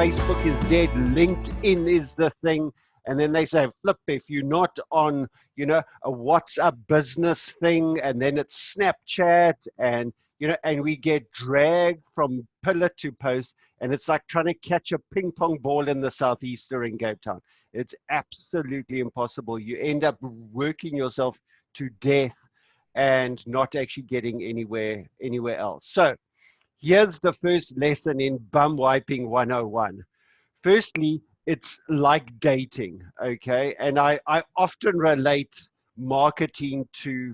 Facebook is dead, LinkedIn is the thing. And then they say, flip, if you're not on, a WhatsApp business thing, and then it's Snapchat, and, and we get dragged from pillar to post. And it's like trying to catch a ping pong ball in the Southeaster in Cape Town. It's absolutely impossible. You end up working yourself to death and not actually getting anywhere else. So here's the first lesson in bum wiping 101. Firstly, it's like dating, okay? And I often relate marketing to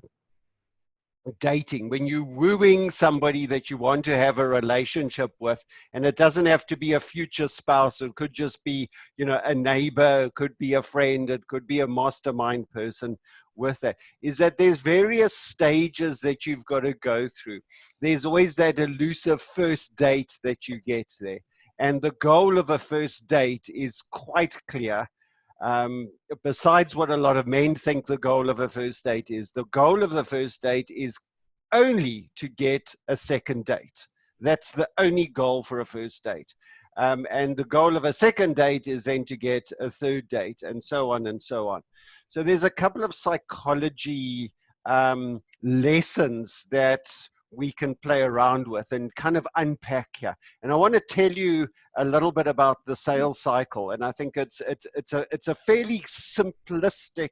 dating. When you're wooing somebody that you want to have a relationship with, and it doesn't have to be a future spouse, it could just be, a neighbor, it could be a friend, it could be a mastermind person with it, is that there's various stages that you've got to go through. There's always that elusive first date that you get there. And the goal of a first date is quite clear. Besides what a lot of men think the goal of a first date is, the goal of the first date is only to get a second date. That's the only goal for a first date. And the goal of a second date is then to get a third date, and so on and so on. So there's a couple of psychology lessons that we can play around with and kind of unpack here. And I want to tell you a little bit about the sales cycle. And I think it's a fairly simplistic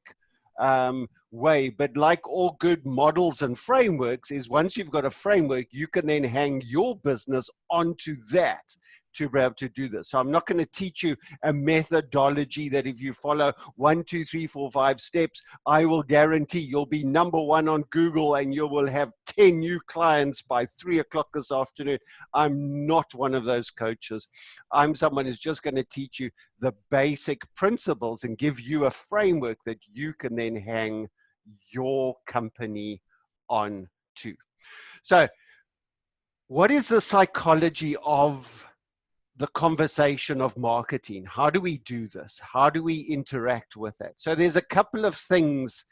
way, but like all good models and frameworks, is once you've got a framework, you can then hang your business onto that to be able to do this. So I'm not going to teach you a methodology that if you follow 1, 2, 3, 4, 5 steps, I will guarantee you'll be number one on Google and you will have 10 new clients by 3 o'clock this afternoon. I'm not one of those coaches. I'm someone who's just going to teach you the basic principles and give you a framework that you can then hang your company on to. So what is the psychology of the conversation of marketing? How do we do this? How do we interact with it? So there's a couple of things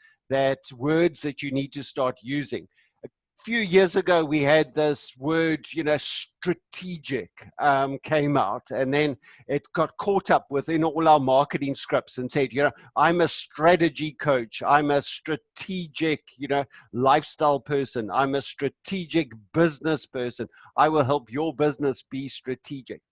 words that you need to start using. A few years ago, we had this word, strategic came out, and then it got caught up within all our marketing scripts and said, I'm a strategy coach. I'm a strategic, lifestyle person. I'm a strategic business person. I will help your business be strategic.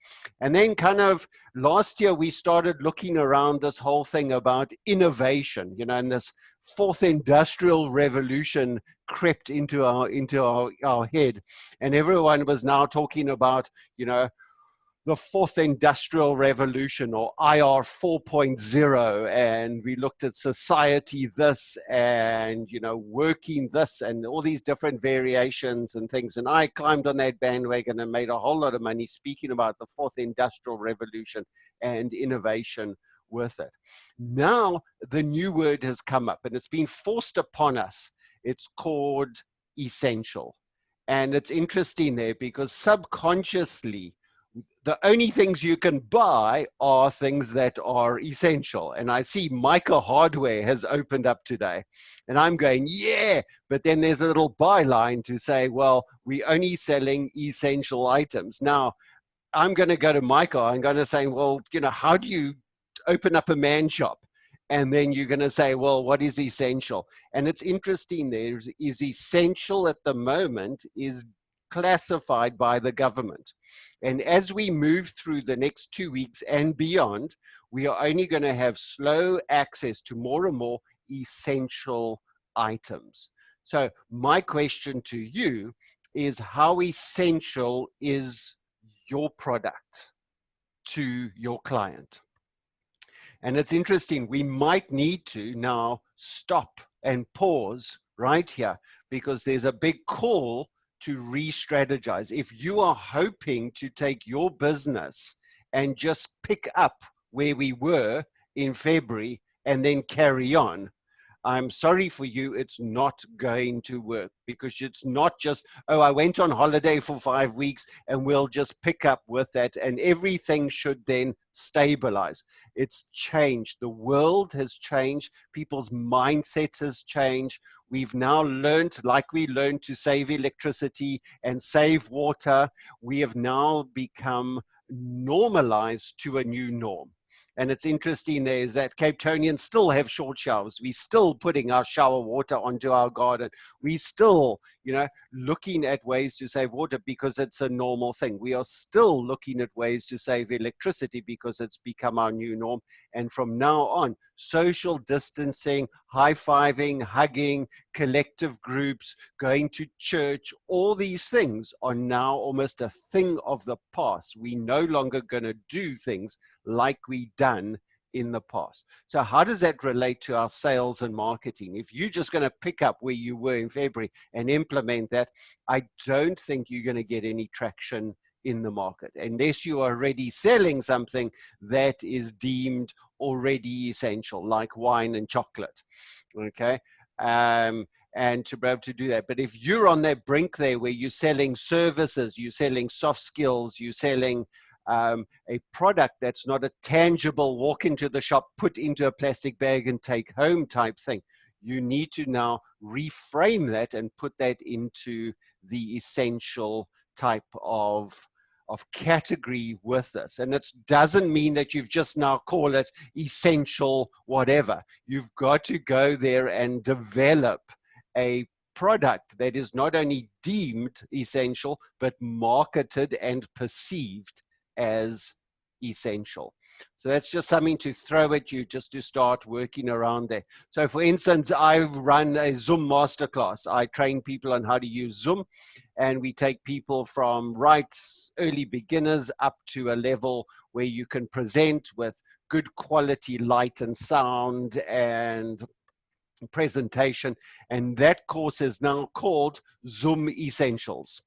And then kind of last year, we started looking around this whole thing about innovation, and this fourth industrial revolution crept into our head, and everyone was now talking about the fourth industrial revolution, or IR 4.0, and we looked at society this and working this and all these different variations and things, and I climbed on that bandwagon and made a whole lot of money speaking about the fourth industrial revolution and innovation with it. Now the new word has come up and it's been forced upon us. It's called essential. And it's interesting there because subconsciously, the only things you can buy are things that are essential. And I see Micah Hardware has opened up today. And I'm going, yeah. But then there's a little byline to say, well, we're only selling essential items. Now, I'm going to go to Micah. I'm going to say, well, how do you open up a man shop? And then you're going to say, well, what is essential? And it's interesting, there is essential at the moment is classified by the government. And as we move through the next 2 weeks and beyond, we are only going to have slow access to more and more essential items. So my question to you is, how essential is your product to your client? And it's interesting, we might need to now stop and pause right here because there's a big call to re-strategize. If you are hoping to take your business and just pick up where we were in February and then carry on, I'm sorry for you, it's not going to work, because it's not just, oh, I went on holiday for 5 weeks and we'll just pick up with that and everything should then stabilize. It's changed. The world has changed. People's mindset has changed. We've now learned, like we learned to save electricity and save water, we have now become normalize to a new norm. And it's interesting there is that Cape Townians still have short showers. We're still putting our shower water onto our garden. We still, looking at ways to save water because it's a normal thing. We are still looking at ways to save electricity because it's become our new norm. And from now on, social distancing, high-fiving, hugging, collective groups, going to church, all these things are now almost a thing of the past. We're no longer going to do things like we done in the past. So how does that relate to our sales and marketing? If you're just going to pick up where you were in February and implement that, I don't think you're going to get any traction in the market unless you are already selling something that is deemed already essential, like wine and chocolate. Okay. And to be able to do that. But if you're on that brink there where you're selling services, you're selling soft skills, you're selling a product that's not a tangible walk into the shop, put into a plastic bag and take home type thing, you need to now reframe that and put that into the essential type of category with this. And it doesn't mean that you've just now call it essential whatever. You've got to go there and develop a product that is not only deemed essential, but marketed and perceived as essential. So that's just something to throw at you just to start working around there. So for instance, I run a Zoom masterclass. I train people on how to use Zoom, and we take people from early beginners up to a level where you can present with good quality light and sound and presentation. And that course is now called Zoom Essentials.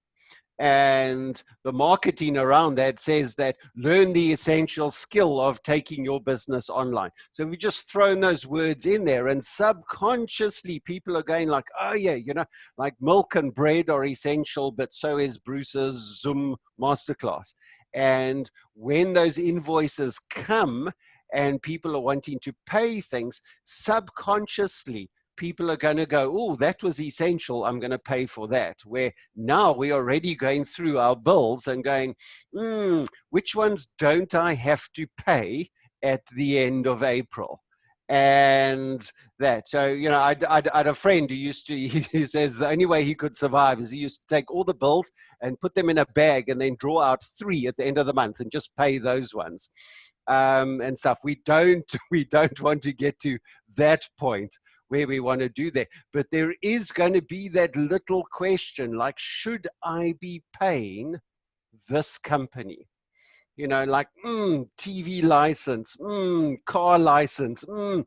And the marketing around that says that learn the essential skill of taking your business online. So we just thrown those words in there, and subconsciously people are going like, oh yeah, like milk and bread are essential, but so is Bruce's Zoom masterclass. And when those invoices come and people are wanting to pay things, subconsciously people are going to go, oh, that was essential, I'm going to pay for that. Where now we're already going through our bills and going, which ones don't I have to pay at the end of April? And that. So, I had a friend who used to, he says the only way he could survive is he used to take all the bills and put them in a bag and then draw out 3 at the end of the month and just pay those ones. And stuff. We don't want to get to that point where we want to do that. But there is going to be that little question like, should I be paying this company? Like TV license, car license, and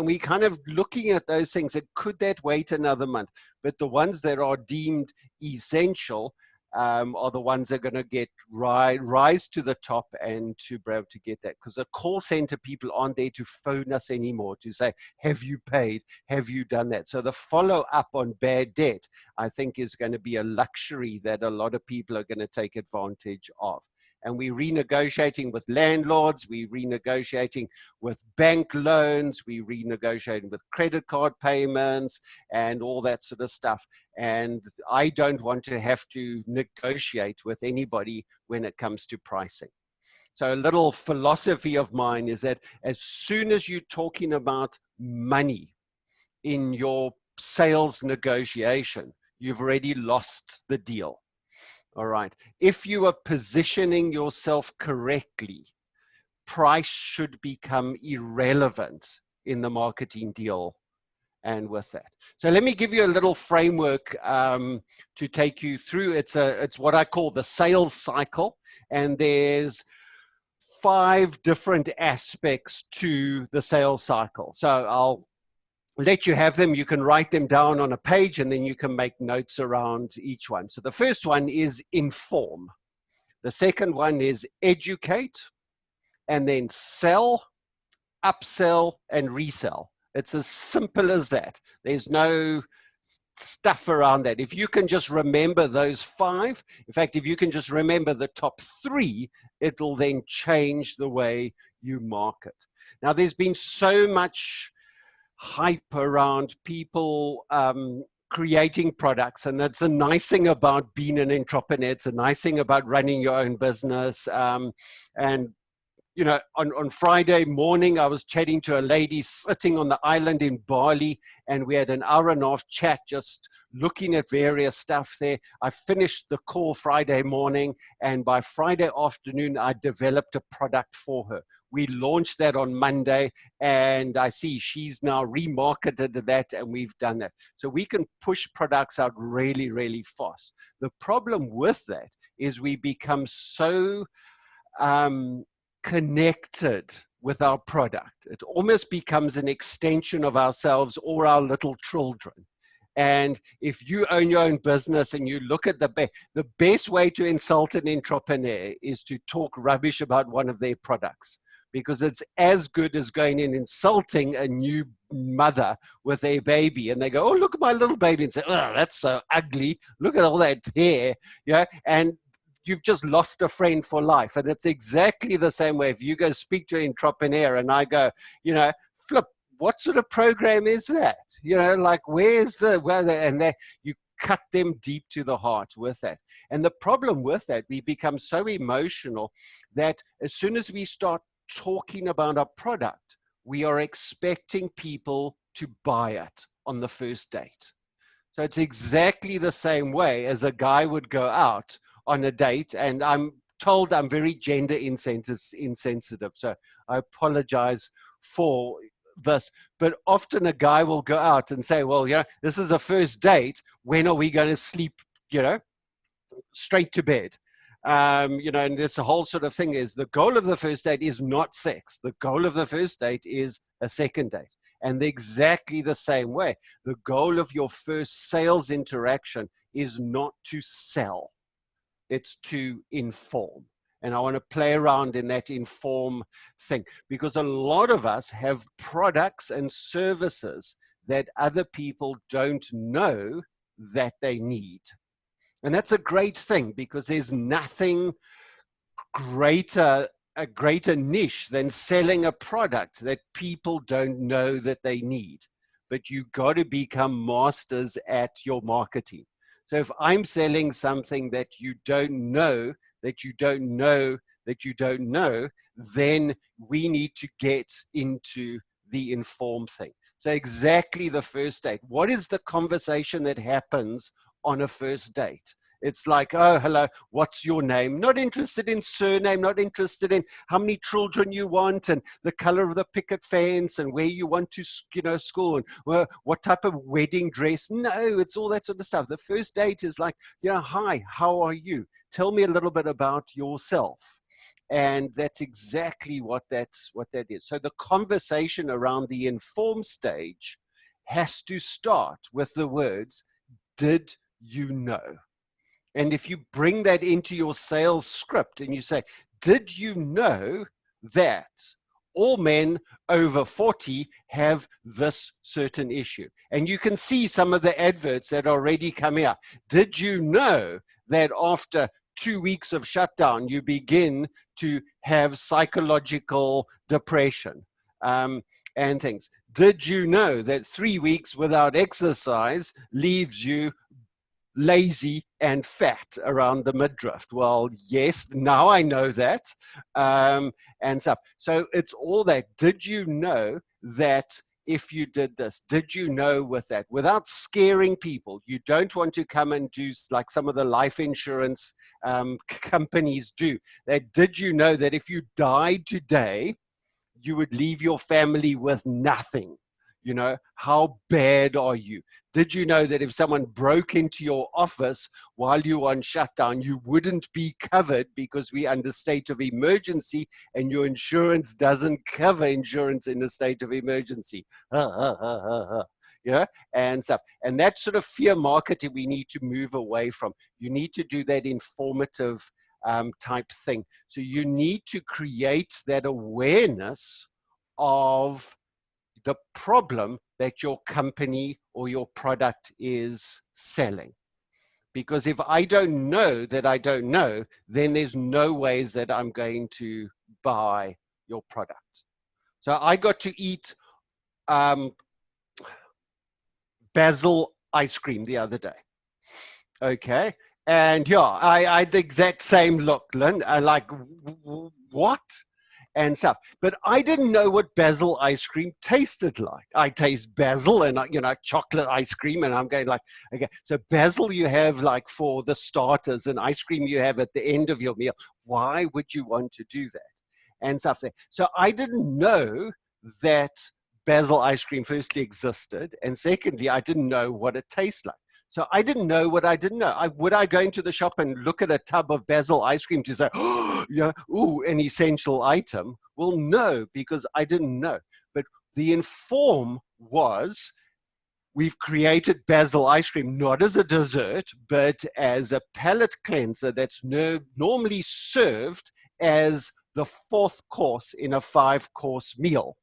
we kind of looking at those things and could that wait another month? But the ones that are deemed essential are the ones that are going to get rise to the top and to be able to get that. Because the call center people aren't there to phone us anymore to say, have you paid? Have you done that? So the follow up on bad debt, I think, is going to be a luxury that a lot of people are going to take advantage of. And we're renegotiating with landlords, we're renegotiating with bank loans, we're renegotiating with credit card payments and all that sort of stuff. And I don't want to have to negotiate with anybody when it comes to pricing. So a little philosophy of mine is that as soon as you're talking about money in your sales negotiation, you've already lost the deal. All right. If you are positioning yourself correctly, price should become irrelevant in the marketing deal and with that. So let me give you a little framework to take you through. It's what I call the sales cycle. And there's 5 different aspects to the sales cycle. So I'll let you have them. You can write them down on a page and then you can make notes around each one. So the first one is inform. The second one is educate, and then sell, upsell, and resell. It's as simple as that. There's no stuff around that. If you can just remember those 5, in fact, if you can just remember the top 3, it'll then change the way you market. Now, there's been so much hype around people creating products. And that's a nice thing about being an entrepreneur. It's a nice thing about running your own business. And you know, on Friday morning, I was chatting to a lady sitting on the island in Bali, and we had an hour and a half chat just looking at various stuff there. I finished the call Friday morning, and by Friday afternoon, I developed a product for her. We launched that on Monday, and I see she's now remarketed that, and we've done that. So we can push products out really, really fast. The problem with that is we become so connected with our product. It almost becomes an extension of ourselves or our little children. And if you own your own business and you look at the best way to insult an entrepreneur is to talk rubbish about one of their products, because it's as good as going in insulting a new mother with a baby, and they go, oh, look at my little baby, and say, oh, that's so ugly, look at all that hair, and you've just lost a friend for life. And it's exactly the same way. If you go speak to an entrepreneur and I go, Flip, what sort of program is that? Like, where's and you cut them deep to the heart with that. And the problem with that, we become so emotional that as soon as we start talking about our product, we are expecting people to buy it on the first date. So it's exactly the same way as a guy would go out on a date, and I'm told I'm very gender insensitive, so I apologize for this, but often a guy will go out and say, well, this is a first date, when are we going to sleep, straight to bed? And this whole sort of thing is the goal of the first date is not sex. The goal of the first date is a second date. And exactly the same way, the goal of your first sales interaction is not to sell. It's to inform. And I want to play around in that inform thing, because a lot of us have products and services that other people don't know that they need. And that's a great thing, because there's nothing a greater niche than selling a product that people don't know that they need. But you got to become masters at your marketing. So if I'm selling something that you don't know, that you don't know, that you don't know, then we need to get into the informed thing. So exactly the first date. What is the conversation that happens on a first date? It's like, oh, hello, what's your name? Not interested in surname, not interested in how many children you want and the color of the picket fence and where you want to, school and what type of wedding dress. No, it's all that sort of stuff. The first date is like, hi, how are you? Tell me a little bit about yourself. And that's exactly what that is. So the conversation around the informed stage has to start with the words, did you know? And if you bring that into your sales script and you say, did you know that all men over 40 have this certain issue? And you can see some of the adverts that are already coming up. Did you know that after 2 weeks of shutdown, you begin to have psychological depression and things? Did you know that 3 weeks without exercise leaves you lazy and fat around the midriff? Well, yes, now I know that, and stuff. So it's all that. Did you know that if you did this? Did you know with that? Without scaring people. You don't want to come and do like some of the life insurance companies do. That did you know that if you died today, you would leave your family with nothing? How bad are you? Did you know that if someone broke into your office while you were on shutdown, you wouldn't be covered because we're under state of emergency and your insurance doesn't cover insurance in a state of emergency? And stuff. And that sort of fear marketing we need to move away from. You need to do that informative type thing. So you need to create that awareness of the problem that your company or your product is selling. Because if I don't know that I don't know, then there's no ways that I'm going to buy your product. So I got to eat basil ice cream the other day. Okay. And yeah, I had the exact same look, Lynn. I like, what? And stuff. But I didn't know what basil ice cream tasted like. I taste basil and, chocolate ice cream. And I'm going like, okay, so basil you have like for the starters and ice cream you have at the end of your meal. Why would you want to do that? And stuff there. So I didn't know that basil ice cream firstly existed. And secondly, I didn't know what it tastes like. So I didn't know what I didn't know. Would I go into the shop and look at a tub of basil ice cream to say, oh, yeah, ooh, an essential item? Well, no, because I didn't know. But the inform was, we've created basil ice cream, not as a dessert, but as a palate cleanser that's normally served as the fourth course in a 5-course meal.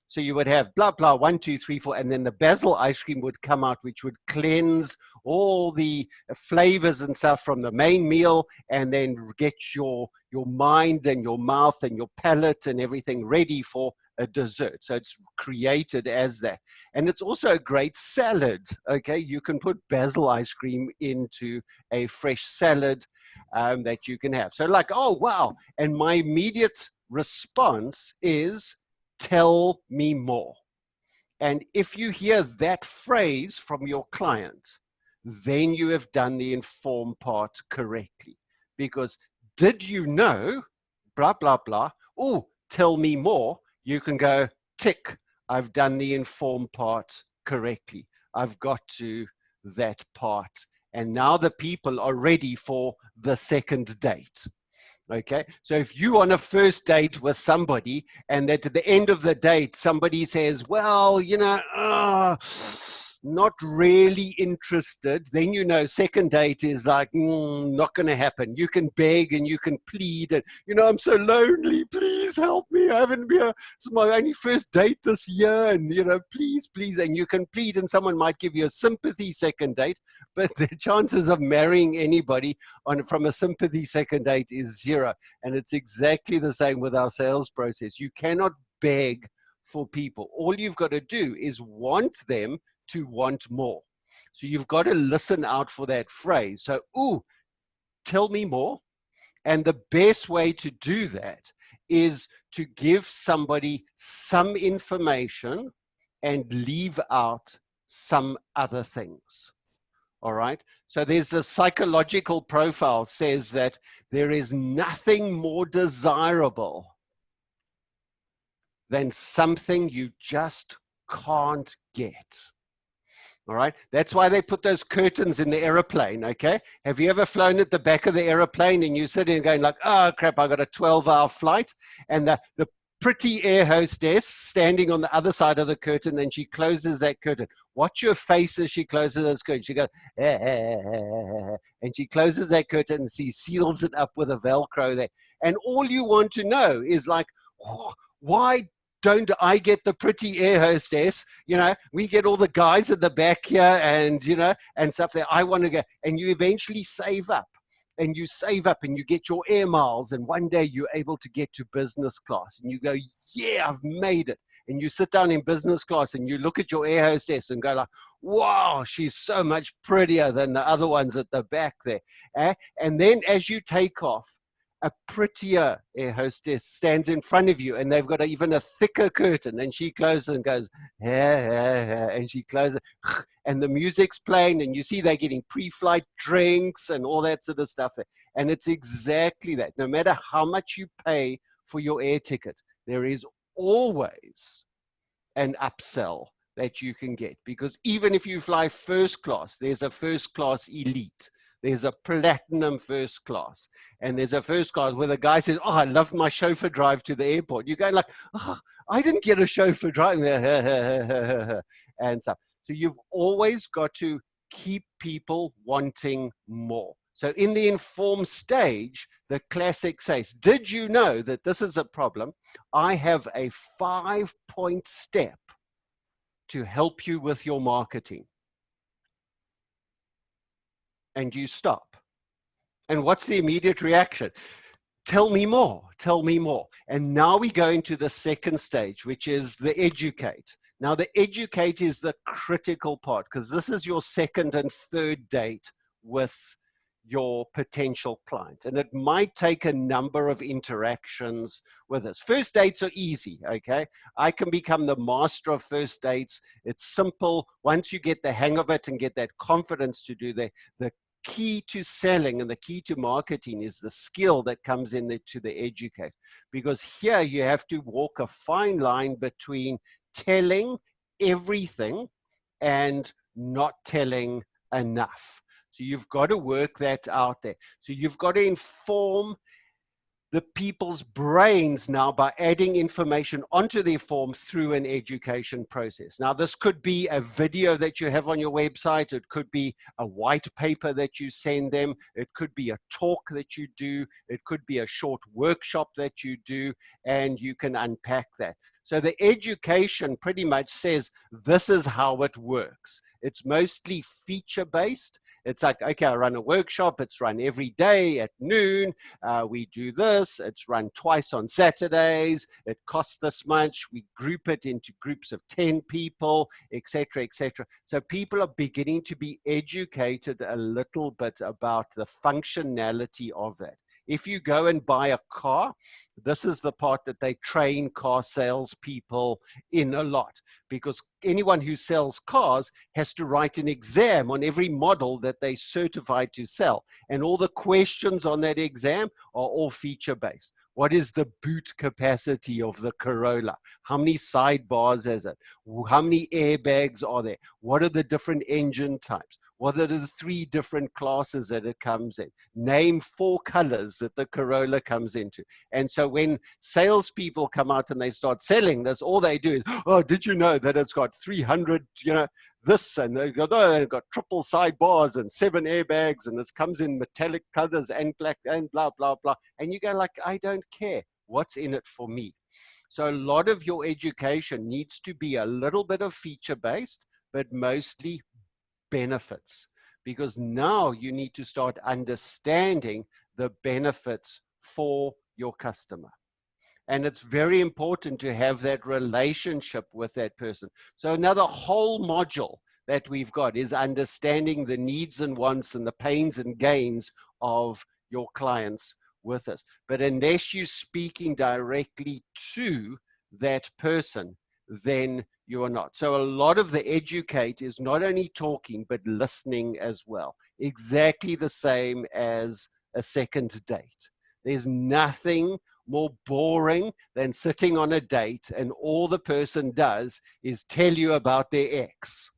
So you would have blah, blah, 1, 2, 3, 4, and then the basil ice cream would come out, which would cleanse all the flavors and stuff from the main meal, and then get your mind and your mouth and your palate and everything ready for a dessert. So it's created as that. And it's also a great salad. Okay, you can put basil ice cream into a fresh salad that you can have. So like, oh, wow. And my immediate response is, tell me more. And if you hear that phrase from your client, then you have done the inform part correctly. Because did you know, blah, blah, blah, oh, tell me more, you can go, tick, I've done the inform part correctly. I've got to that part. And now the people are ready for the second date. Okay, so if you on a first date with somebody and at the end of the date, somebody says, well, not really interested, then second date is like, not going to happen. You can beg and you can plead and, I'm so lonely, please help me. I haven't been, it's my only first date this year and, please, please. And you can plead and someone might give you a sympathy second date, but the chances of marrying anybody from a sympathy second date is 0. And it's exactly the same with our sales process. You cannot beg for people. All you've got to do is want them to want more. So you've got to listen out for that phrase. So, ooh, tell me more. And the best way to do that is to give somebody some information and leave out some other things. All right. So there's the psychological profile says that there is nothing more desirable than something you just can't get. All right. That's why they put those curtains in the airplane. Okay. Have you ever flown at the back of the airplane and you're sitting going like, oh crap, I got a 12-hour flight, and the pretty air hostess standing on the other side of the curtain, and she closes that curtain. Watch your face as she closes those curtains. She goes, and she closes that curtain and she seals it up with a Velcro there. And all you want to know is like, oh, why don't I get the pretty air hostess? We get all the guys at the back here and, and stuff there. I want to go. And you eventually save up. And you save up and you get your air miles, and one day you're able to get to business class and you go, yeah, I've made it. And you sit down in business class and you look at your air hostess and go like, wow, she's so much prettier than the other ones at the back there. And then as you take off, a prettier air hostess stands in front of you and they've got even a thicker curtain, and she closes and goes, and she closes and the music's playing and you see they're getting pre-flight drinks and all that sort of stuff. And it's exactly that. No matter how much you pay for your air ticket, there is always an upsell that you can get, because even if you fly first class, there's a first class elite. There's a platinum first class, and there's a first class where the guy says, oh, I loved my chauffeur drive to the airport. You're going like, oh, I didn't get a chauffeur drive. And stuff. So you've always got to keep people wanting more. So in the informed stage, the classic says, did you know that this is a problem? I have a 5-point step to help you with your marketing. And you stop. And what's the immediate reaction? Tell me more, tell me more. And now we go into the second stage, which is the educate. Now, the educate is the critical part, because this is your second and third date with your potential client. And it might take a number of interactions with us. First dates are easy, okay? I can become the master of first dates. It's simple. Once you get the hang of it and get that confidence to do that, the key to selling and the key to marketing is the skill that comes in to the educate. Because here you have to walk a fine line between telling everything and not telling enough. So you've got to work that out there. So you've got to inform the people's brains now by adding information onto their form through an education process. Now, this could be a video that you have on your website. It could be a white paper that you send them. It could be a talk that you do. It could be a short workshop that you do, and you can unpack that. So the education pretty much says, this is how it works. It's mostly feature-based. It's like, okay, I run a workshop. It's run every day at noon. We do this. It's run twice on Saturdays. It costs this much. We group it into groups of 10 people, etc., etc. So people are beginning to be educated a little bit about the functionality of that. If you go and buy a car, this is the part that they train car salespeople in a lot, because anyone who sells cars has to write an exam on every model that they certified to sell. And all the questions on that exam are all feature-based. What is the boot capacity of the Corolla? How many sidebars has it? How many airbags are there? What are the different engine types? What are the 3 different classes that it comes in? Name 4 colors that the Corolla comes into. And so when salespeople come out and they start selling this, all they do is, oh, did you know that it's got 300, this, and they've got triple sidebars and 7 airbags, and it comes in metallic colors and black and blah, blah, blah. And you go like, I don't care. What's in it for me? So a lot of your education needs to be a little bit of feature-based, but mostly benefits, because now you need to start understanding the benefits for your customer. And it's very important to have that relationship with that person. So another whole module that we've got is understanding the needs and wants and the pains and gains of your clients with us. But unless you're speaking directly to that person, then you are not. So a lot of the educate is not only talking, but listening as well. Exactly the same as a second date. There's nothing more boring than sitting on a date and all the person does is tell you about their ex.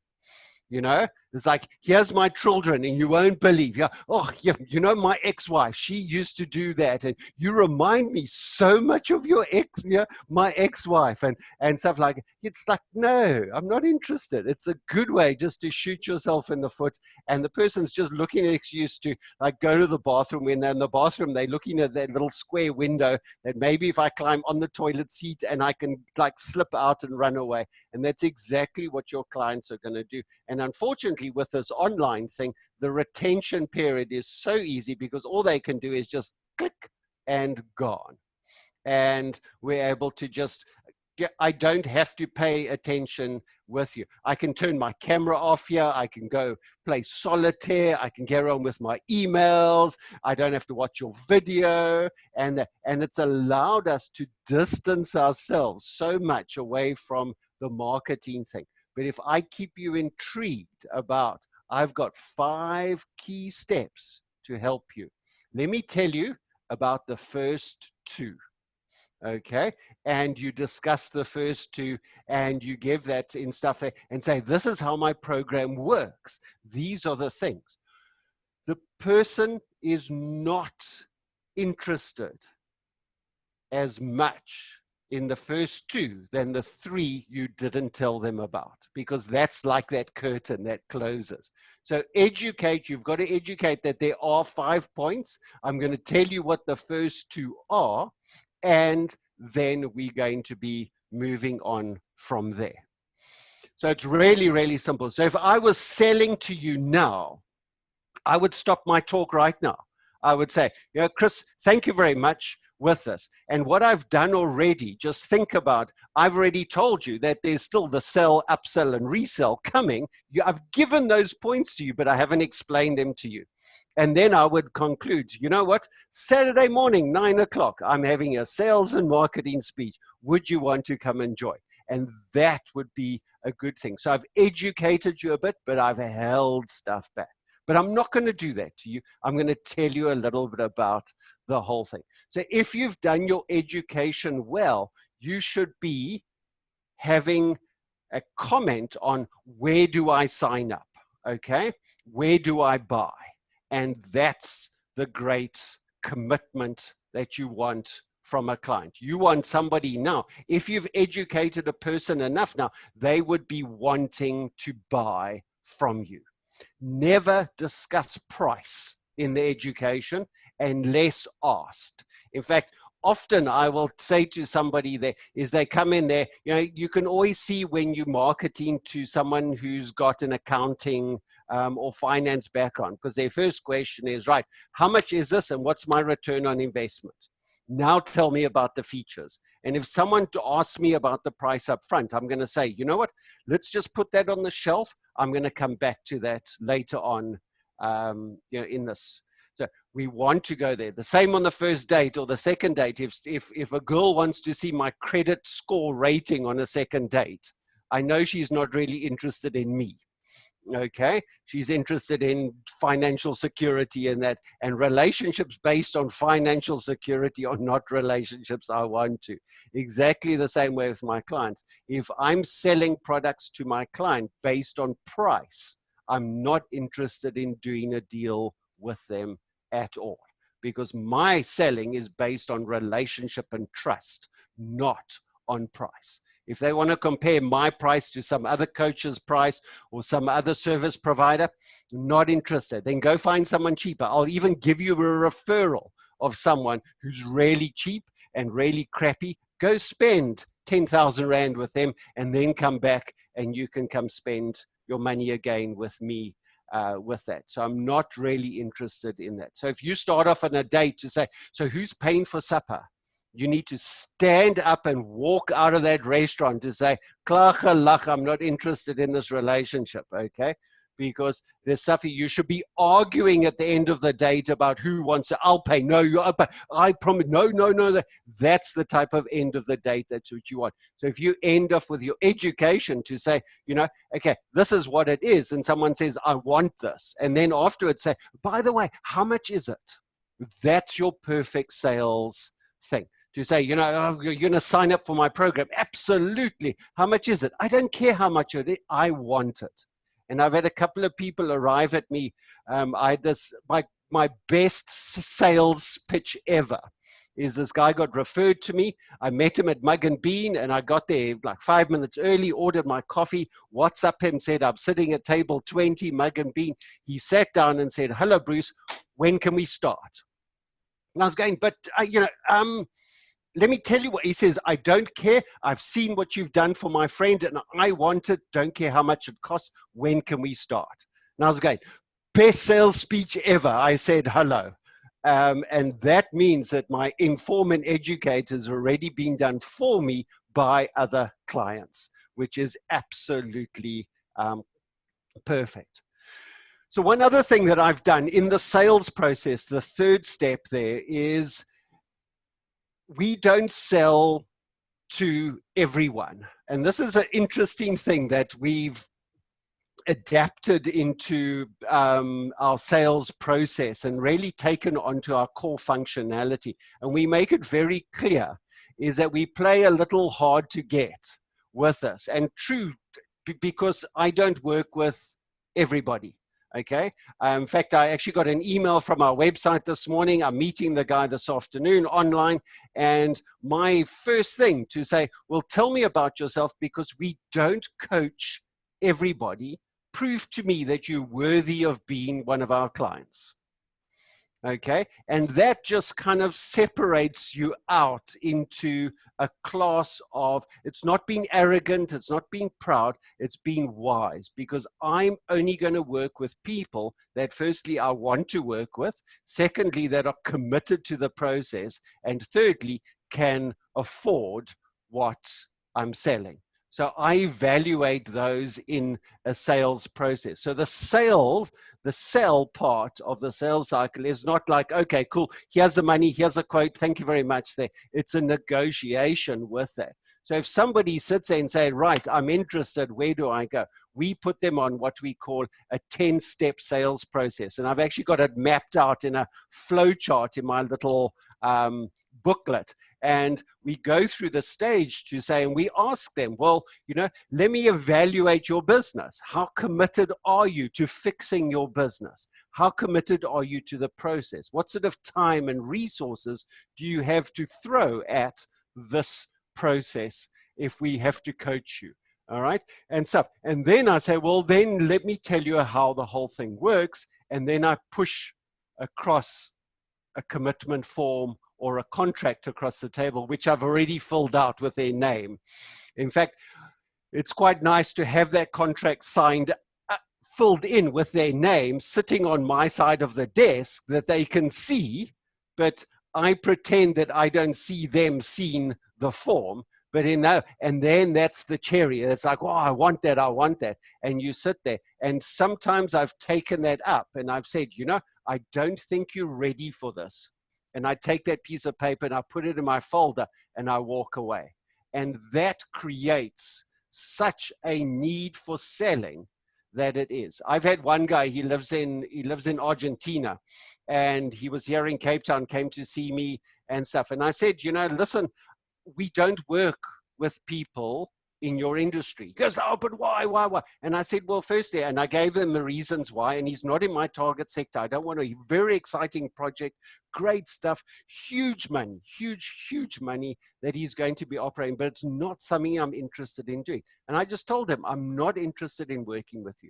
It's like, here's my children, and you won't believe. My ex-wife, she used to do that, and you remind me so much of your ex, my ex-wife, and stuff like it. It's like, no, I'm not interested. It's a good way just to shoot yourself in the foot, and the person's just looking at an excuse to like go to the bathroom. When they're in the bathroom, they're looking at that little square window that maybe if I climb on the toilet seat and I can like slip out and run away. And that's exactly what your clients are going to do. And unfortunately, with this online thing, the retention period is so easy because all they can do is just click and gone. And we're able to just, I don't have to pay attention with you. I can turn my camera off here. I can go play solitaire. I can carry on with my emails. I don't have to watch your video. And it's allowed us to distance ourselves so much away from the marketing thing. But if I keep you intrigued about, I've got 5 key steps to help you. Let me tell you about the first 2. Okay, and you discuss the first 2 and you give that in stuff and say, this is how my program works. These are the things. The person is not interested as much in the first 2 than the 3 you didn't tell them about, because that's like that curtain that closes. So educate, you've got to educate that there are 5 points. I'm going to tell you what the first 2 are, and then we're going to be moving on from there. So it's really, really simple. So if I was selling to you now, I would stop my talk right now. I would say, Chris, thank you very much. with this. And what I've done already, just think about, I've already told you that there's still the sell, upsell, and resell coming. I've given those points to you, but I haven't explained them to you. And then I would conclude, you know what? Saturday morning, 9 o'clock, I'm having a sales and marketing speech. Would you want to come and join? And that would be a good thing. So I've educated you a bit, but I've held stuff back. But I'm not going to do that to you. I'm going to tell you a little bit about the whole thing. So if you've done your education well, you should be having a comment on, where do I sign up? Okay, where do I buy? And that's the great commitment that you want from a client. You want somebody now, if you've educated a person enough now, they would be wanting to buy from you. Never discuss price in the education unless asked. In fact, often I will say to somebody there is they come in there, you know, you can always see when you're marketing to someone who's got an accounting or finance background, because their first question is, right, how much is this and what's my return on investment? Now tell me about the features. And if someone asks me about the price up front, I'm going to say, you know what, let's just put that on the shelf. I'm going to come back to that later on, you know, in this. So we want to go there. The same on the first date or the second date. If a girl wants to see my credit score rating on a second date, I know she's not really interested in me. Okay, she's interested in financial security and that, and relationships based on financial security are not relationships I want to. Exactly the same way with my clients. If I'm selling products to my client based on price, I'm not interested in doing a deal with them at all, because my selling is based on relationship and trust, not on price. If they want to compare my price to some other coach's price or some other service provider, not interested. Then go find someone cheaper. I'll even give you a referral of someone who's really cheap and really crappy. Go spend 10,000 Rand with them and then come back and you can come spend your money again with me with that. So I'm not really interested in that. So if you start off on a date to say, so who's paying for supper? You need to stand up and walk out of that restaurant to say, "Klagelach, I'm not interested in this relationship," okay? Because there's something you should be arguing at the end of the date about who wants to, I'll pay, no, I'll pay, I promise, no. That's the type of end of the date that's what you want. So if you end off with your education to say, you know, okay, this is what it is, and someone says, I want this, and then afterwards say, by the way, how much is it? That's your perfect sales thing. To say, you know, you're going to sign up for my program. Absolutely. How much is it? I don't care how much it is. I want it. And I've had a couple of people arrive at me. I had this, my best sales pitch ever is this guy got referred to me. I met him at Mug and Bean and I got there like 5 minutes early, ordered my coffee, WhatsApp him, said, I'm sitting at table 20, Mug and Bean. He sat down and said, hello, Bruce, when can we start? And I was going, but, you know, let me tell you what he says. I don't care. I've seen what you've done for my friend and I want it. Don't care how much it costs. When can we start? And I was going, best sales speech ever. I said, hello. And that means that my inform and educate has already been done for me by other clients, which is absolutely perfect. So one other thing that I've done in the sales process, the third step there is, we don't sell to everyone. And this is an interesting thing that we've adapted into our sales process and really taken onto our core functionality. And we make it very clear is that we play a little hard to get with us. And true, because I don't work with everybody. Okay. In fact, I actually got an email from our website this morning. I'm meeting the guy this afternoon online. And my first thing to say, well, tell me about yourself, because we don't coach everybody. Prove to me that you're worthy of being one of our clients. Okay, and that just kind of separates you out into a class of, it's not being arrogant, it's not being proud, it's being wise, because I'm only going to work with people that firstly I want to work with, secondly that are committed to the process, and thirdly can afford what I'm selling. So I evaluate those in a sales process. So the sell part of the sales cycle is not like, okay, cool, here's the money, here's a quote, thank you very much there. It's a negotiation with that. So if somebody sits there and say, right, I'm interested, where do I go? We put them on what we call a 10-step sales process. And I've actually got it mapped out in a flow chart in my little booklet. And we go through the stage to say, and we ask them, well, let me evaluate your business. How committed are you to fixing your business? How committed are you to the process? What sort of time and resources do you have to throw at this process if we have to coach you? All right, and stuff. And then I say, well, then let me tell you how the whole thing works. And then I push across a commitment form or a contract across the table, which I've already filled out with their name. In fact, it's quite nice to have that contract signed, filled in with their name, sitting on my side of the desk that they can see, but I pretend that I don't see them seeing the form. But and then that's the cherry. It's like, oh, I want that. And you sit there. And sometimes I've taken that up and I've said, I don't think you're ready for this. And I take that piece of paper and I put it in my folder and I walk away. And that creates such a need for selling that it is. I've had one guy, he lives in Argentina, and he was here in Cape Town, came to see me and stuff. And I said, listen, we don't work with people in your industry. He goes, oh, but why? And I said, well, firstly, and I gave him the reasons why, and he's not in my target sector. I don't want a very exciting project, great stuff, huge money that he's going to be operating, but it's not something I'm interested in doing. And I just told him, I'm not interested in working with you.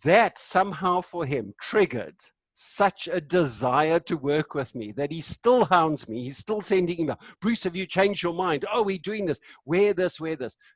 That somehow for him triggered such a desire to work with me that he still hounds me. He's still sending email. Bruce, have you changed your mind? Oh, we're doing this. Where this.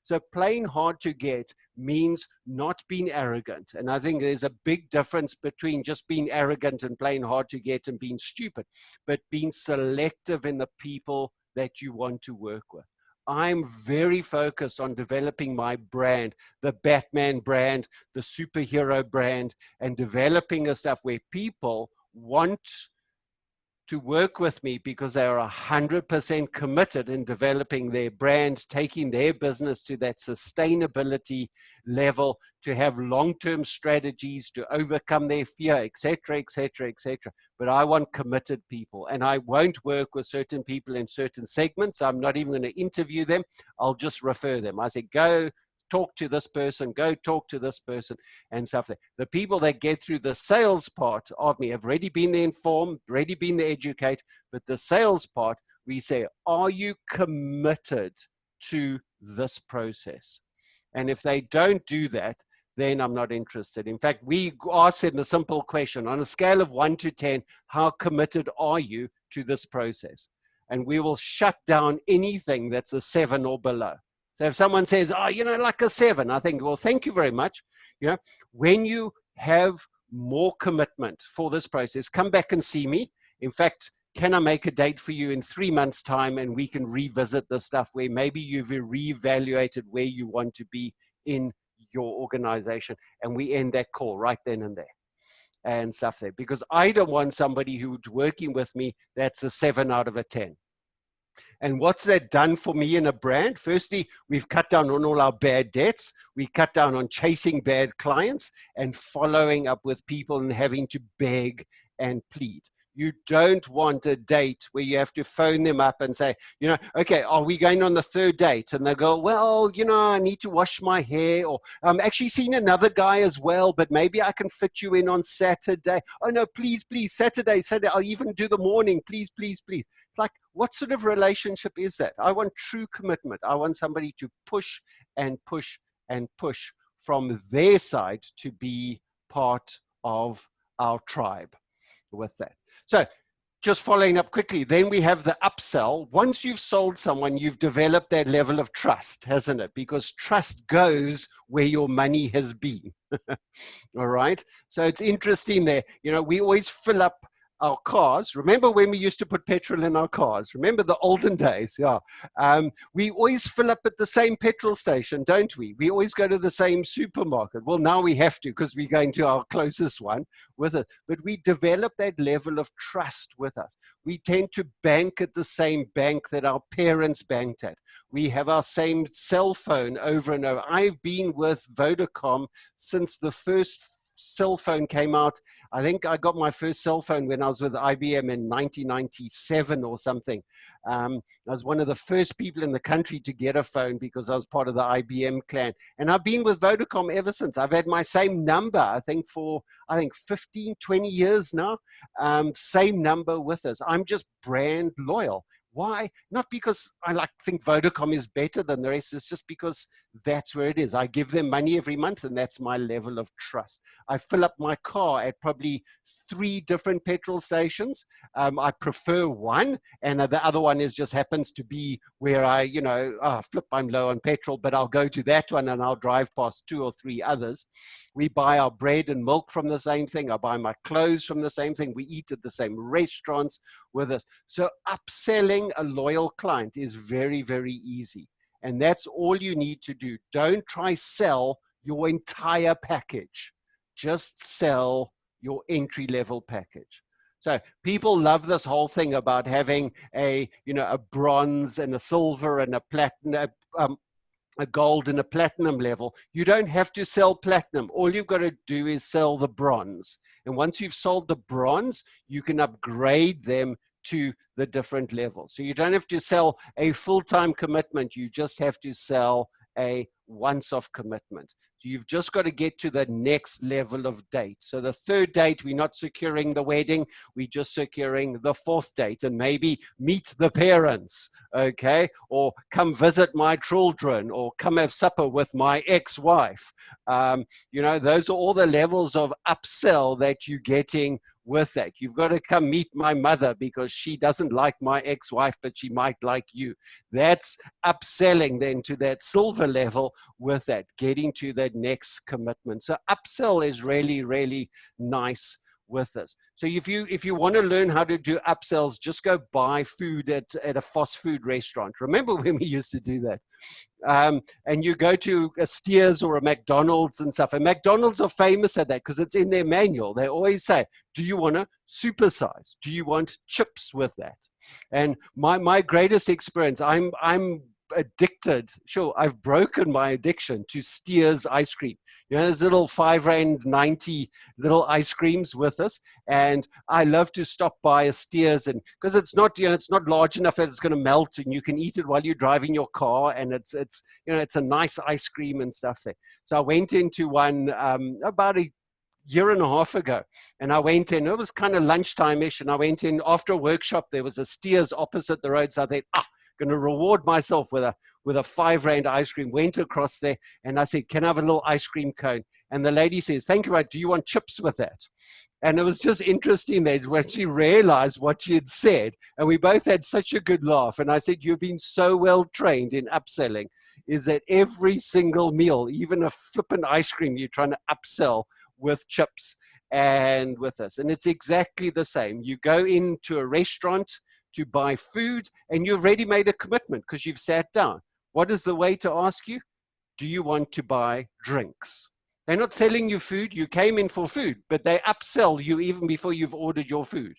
So playing hard to get means not being arrogant. And I think there's a big difference between just being arrogant and playing hard to get and being stupid, but being selective in the people that you want to work with. I'm very focused on developing my brand, the Batman brand, the superhero brand, and developing a stuff where people want to work with me because they are 100% committed in developing their brand, taking their business to that sustainability level, to have long-term strategies to overcome their fear, etc., etc., etc. But I want committed people, and I won't work with certain people in certain segments. I'm not even going to interview them. I'll just refer them. I say, go talk to this person, go talk to this person, and stuff. The people that get through the sales part of me have already been there informed, already been there educated, but the sales part, we say, are you committed to this process? And if they don't do that, then I'm not interested. In fact, we ask them a simple question. On a scale of 1 to 10, how committed are you to this process? And we will shut down anything that's a 7 or below. So if someone says, oh, like a 7, I think, well, thank you very much. When you have more commitment for this process, come back and see me. In fact, can I make a date for you in 3 months' time, and we can revisit the stuff where maybe you've reevaluated where you want to be in your organization, and we end that call right then and there and stuff there, because I don't want somebody who's working with me that's a 7 out of a 10. And what's that done for me in a brand? Firstly, we've cut down on all our bad debts. We cut down on chasing bad clients and following up with people and having to beg and plead. You don't want a date where you have to phone them up and say, okay, are we going on the 3rd date? And they go, well, I need to wash my hair, or I'm actually seeing another guy as well, but maybe I can fit you in on Saturday. Oh no, please, Saturday, I'll even do the morning, please. It's like, what sort of relationship is that? I want true commitment. I want somebody to push and push and push from their side to be part of our tribe. with that. So just following up quickly, then we have the upsell. Once you've sold someone, you've developed that level of trust, hasn't it? Because trust goes where your money has been. All right. So it's interesting there. You know, we always fill up our cars. Remember when we used to put petrol in our cars? Remember the olden days? Yeah. We always fill up at the same petrol station, don't we? We always go to the same supermarket. Well, now we have to because we're going to our closest one with it. But we develop that level of trust with us. We tend to bank at the same bank that our parents banked at. We have our same cell phone over and over. I've been with Vodacom since the first cell phone came out. I think I got my first cell phone when I was with IBM in 1997 or something. I was one of the first people in the country to get a phone because I was part of the IBM clan. And I've been with Vodacom ever since. I've had my same number, I think 15, 20 years now. Same number with us. I'm just brand loyal. Why? Not because I think Vodacom is better than the rest. It's just because that's where it is. I give them money every month, and that's my level of trust. I fill up my car at probably 3 different petrol stations. I prefer one, and the other one just happens to be where I'm low on petrol, but I'll go to that one and I'll drive past 2 or 3 others. We buy our bread and milk from the same thing. I buy my clothes from the same thing. We eat at the same restaurants with us. So upselling a loyal client is very, very easy. And that's all you need to do. Don't try sell your entire package. Just sell your entry-level package. So people love this whole thing about having a bronze and a silver and a platinum, a gold and a platinum level. You don't have to sell platinum. All you've got to do is sell the bronze. And once you've sold the bronze, you can upgrade them to the different levels. So you don't have to sell a full-time commitment. You just have to sell a once-off commitment. So you've just got to get to the next level of date. So the 3rd date, we're not securing the wedding. We're just securing the 4th date, and maybe meet the parents, okay? Or come visit my children, or come have supper with my ex-wife. Those are all the levels of upsell that you're getting with that. You've got to come meet my mother because she doesn't like my ex-wife, but she might like you. That's upselling then to that silver level with that, getting to that next commitment. So upsell is really, really nice with this. So if you want to learn how to do upsells, just go buy food at a fast food restaurant. Remember when we used to do that? And you go to a Steers or a McDonald's and stuff. And McDonald's are famous at that because it's in their manual. They always say, do you want to supersize? Do you want chips with that? And my greatest experience, I'm addicted. Sure, I've broken my addiction to Steers ice cream. There's little R5.90 little ice creams with us, and I love to stop by a Steers, and because it's not large enough that it's going to melt, and you can eat it while you're driving your car, and it's a nice ice cream and stuff there. So I went into one about a year and a half ago, and I went in. It was kind of lunchtime-ish, and I went in after a workshop. There was a Steers opposite the road, so I thought, going to reward myself with a R5 ice cream. Went across there and I said, can I have a little ice cream cone? And the lady says, thank you, right? Do you want chips with that? And it was just interesting that when she realized what she had said, and we both had such a good laugh. And I said, you've been so well trained in upselling, is that every single meal, even a flippin' ice cream, you're trying to upsell with chips and with this. And it's exactly the same. You go into a restaurant to buy food, and you've already made a commitment because you've sat down. What is the waiter ask you? Do you want to buy drinks? They're not selling you food. You came in for food, but they upsell you even before you've ordered your food.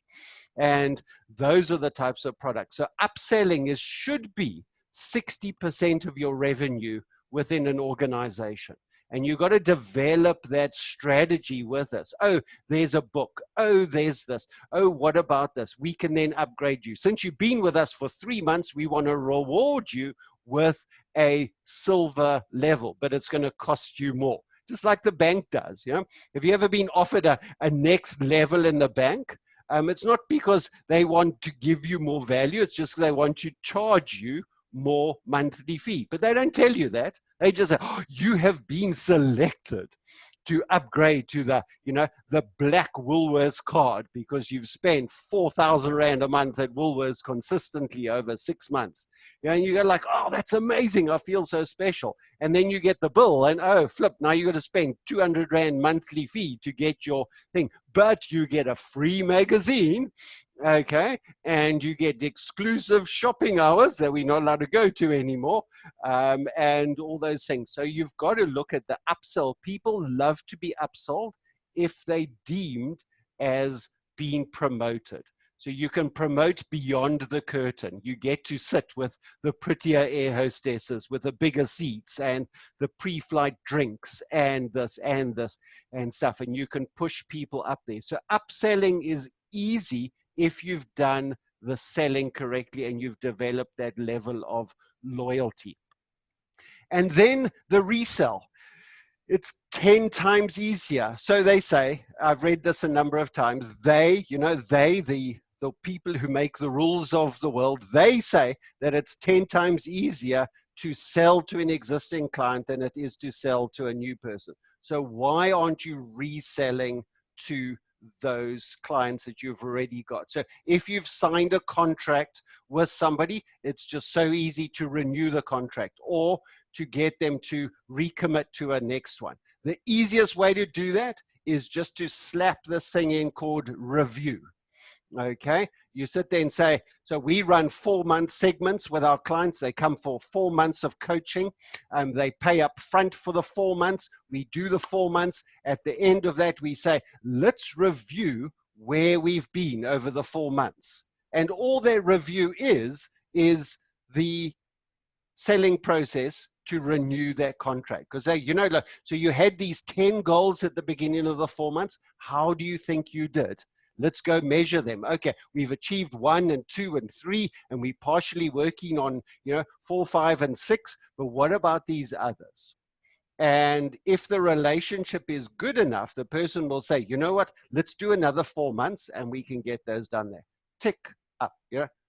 And those are the types of products. So upselling should be 60% of your revenue within an organization. And you've got to develop that strategy with us. Oh, there's a book. Oh, there's this. Oh, what about this? We can then upgrade you. Since you've been with us for 3 months, we want to reward you with a silver level, but it's going to cost you more. Just like the bank does. Have you ever been offered a next level in the bank? It's not because they want to give you more value. It's just they want to charge you more monthly fee. But they don't tell you that. They just say, oh, you have been selected to upgrade to the, the black Woolworths card because you've spent 4,000 Rand a month at Woolworths consistently over 6 months. And you go like, oh, that's amazing. I feel so special. And then you get the bill and, oh, flip, now you got to spend 200 Rand monthly fee to get your thing. But you get a free magazine, okay, and you get exclusive shopping hours that we're not allowed to go to anymore, and all those things. So you've got to look at the upsell. People love to be upsold if they deemed as being promoted. So you can promote beyond the curtain. You get to sit with the prettier air hostesses with the bigger seats and the pre-flight drinks and this and stuff. And you can push people up there. So upselling is easy if you've done the selling correctly and you've developed that level of loyalty. And then the resell. It's 10 times easier. So they say, I've read this a number of times, the people who make the rules of the world, they say that it's 10 times easier to sell to an existing client than it is to sell to a new person. So why aren't you reselling to those clients that you've already got? So if you've signed a contract with somebody, it's just so easy to renew the contract or to get them to recommit to a next one. The easiest way to do that is just to slap this thing in called review. Okay, you sit there and say, so we run 4-month segments with our clients. They come for 4 months of coaching. They pay up front for the 4 months. We do the 4 months. At the end of that, we say, let's review where we've been over the 4 months. And all that review is the selling process to renew that contract. Because they, so you had these 10 goals at the beginning of the 4 months. How do you think you did? Let's go measure them. Okay, we've achieved 1 and 2 and 3, and we're partially working on, 4, 5, and 6. But what about these others? And if the relationship is good enough, the person will say, you know what, let's do another 4 months and we can get those done there. Tick up,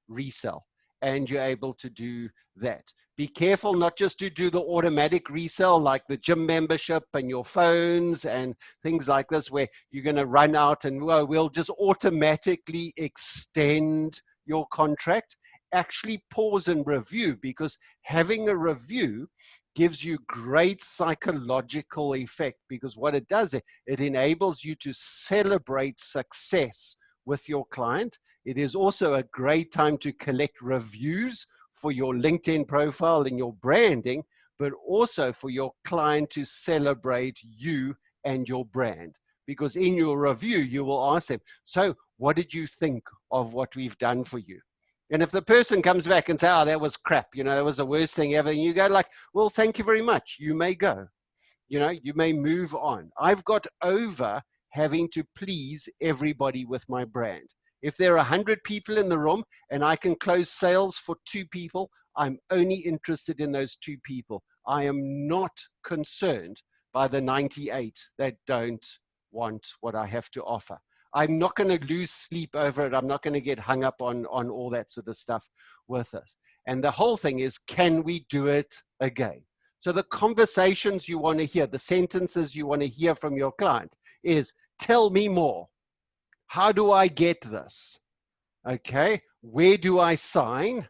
resell. And you're able to do that. Be careful not just to do the automatic resell like the gym membership and your phones and things like this where you're going to run out and we'll just automatically extend your contract. Actually pause and review, because having a review gives you great psychological effect, because what it does, it enables you to celebrate success with your client. It is also a great time to collect reviews for your LinkedIn profile and your branding, but also for your client to celebrate you and your brand. Because in your review, you will ask them, so what did you think of what we've done for you? And if the person comes back and says, oh, that was crap, that was the worst thing ever, and you go like, well, thank you very much. You may go, you may move on. I've got over having to please everybody with my brand. If there are 100 people in the room and I can close sales for 2 people, I'm only interested in those 2 people. I am not concerned by the 98 that don't want what I have to offer. I'm not going to lose sleep over it. I'm not going to get hung up on all that sort of stuff with us. And the whole thing is, can we do it again? So the conversations you want to hear, the sentences you want to hear from your client is, tell me more. How do I get this? Okay, where do I sign?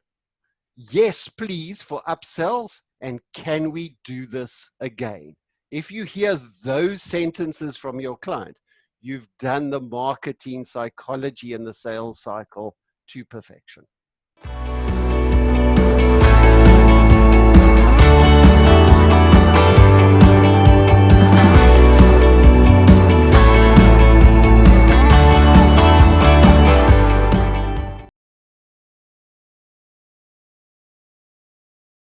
Yes, please, for upsells. And can we do this again? If you hear those sentences from your client, you've done the marketing psychology and the sales cycle to perfection.